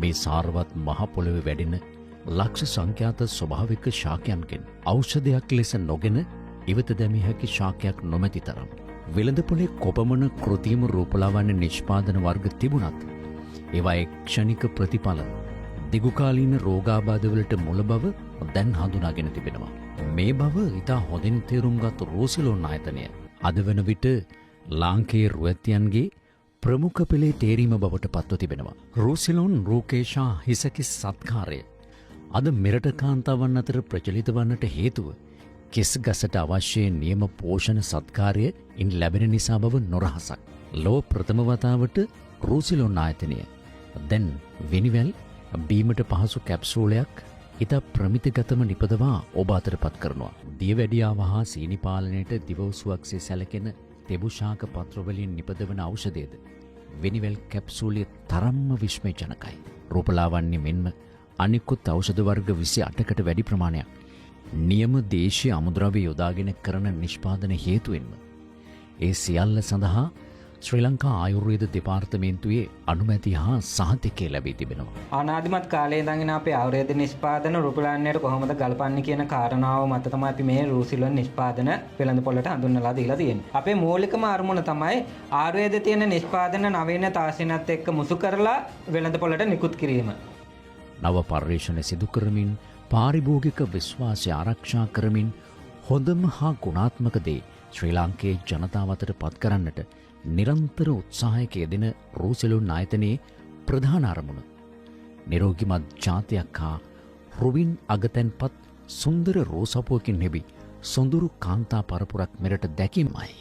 මේ සාරවත් මහ පොළොවේ වැඩෙන ලක්ෂ සංඛ්‍යාත ස්වභාවික ශාකයන්ගෙන් ඖෂධයක් ලෙස නොගෙන ඉවත දැමිය හැකි ශාකයක් නොමැති තරම්. වෙළඳපොලේ කොපමණ කෘත්‍රිම රූපලාවන්‍ය නිෂ්පාදන වර්ග තිබුණත් ඒවා ක්ෂණික ප්‍රතිඵල දිගුකාලීන රෝගාබාධවලට මුල බව දැන් හඳුනාගෙන තිබෙනවා. මේ බව ඉතා හොඳින් තේරුම්ගත් රූසිලෝන් ආයතනය අද වන විට ලාංකේය රුවැතියන්ගේ ප්‍රමුඛ පෙළේ තේරීම බවට පත්ව තිබෙනවා. රූසිලෝන් රූකේෂා හිසකිස් සත්කාරය අද මෙරට කාන්තාවන් අතර ප්‍රචලිත වන්නට හේතුව කෙස් ගසට අවශ්‍ය නියම පෝෂණ සත්කාරය ඉන් ලැබෙන නිසා බව නොරහසක්. ලොව ප්‍රථම වතාවට රූසිලෝන් ආයතනය දැන් විනිවැල් බීමට පහසු කැප්සූලයක් ඉතා ප්‍රමිතිගතම නිපදවා ඔබ අතට පත් කරනවා. දියවැඩියාව හා සීනි පාලනයට දිවවසුවක්සේ සැලකෙන තෙබුශාක පත්‍රවලින් නිපදවන ඖෂධයද විනිවැල් කැප්සූලිය තරම්ම විශ්මයජනකයි. රූපලාවන්‍ය මෙන්ම අනිකුත් ඖෂධ වර්ග 28කට වැඩි ප්‍රමාණයක් නියම දේශීය අමුද්‍රව්‍ය යොදාගෙන කරන නිෂ්පාදන හේතුවෙන්ම ඒ සියල්ල සඳහා ශ්‍රී ලංකා ආයුර්වේද දෙපාර්තමේන්තුවේ අනුමැතිය හා සහතිකය ලැබී තිබෙනවා. අනාදිමත් කාලයේ ඉඳන් අපේ ආයුර්වේද නිෂ්පාදන රූපලාවන්‍යයට කොහොමද ගලපන්නේ කියන කාරණාව මත තමයි අපි මේ රූසිලෝන් නිෂ්පාදන වෙළඳපොළට හඳුන්වලා දීලා තියෙන්නේ. අපේ මූලිකම අරමුණ තමයි ආයුර්වේදයේ තියෙන නිෂ්පාදන නවීන තාක්ෂණයත් එක්ක මුසු කරලා වෙළඳපොළට නිකුත් කිරීම. නව පර්යේෂණ සිදු කරමින් පාරිභෝගික විශ්වාසය ආරක්ෂා කරමින් හොඳම හා ගුණාත්මක දේ ශ්‍රී ලාංකේය ජනතාව අතර පත් කරන්නට නිරන්තර උත්සාහයක යෙදෙන රූසිලෝන් ආයතනයේ ප්‍රධාන අරමුණ නිරෝගිමත් ජාතියක් හා රුවින් අගතැන්පත් සුන්දර රෝසපුවකින් හෙබි සොඳුරු කාන්තා පරපුරක් මෙරට දැකීමයි.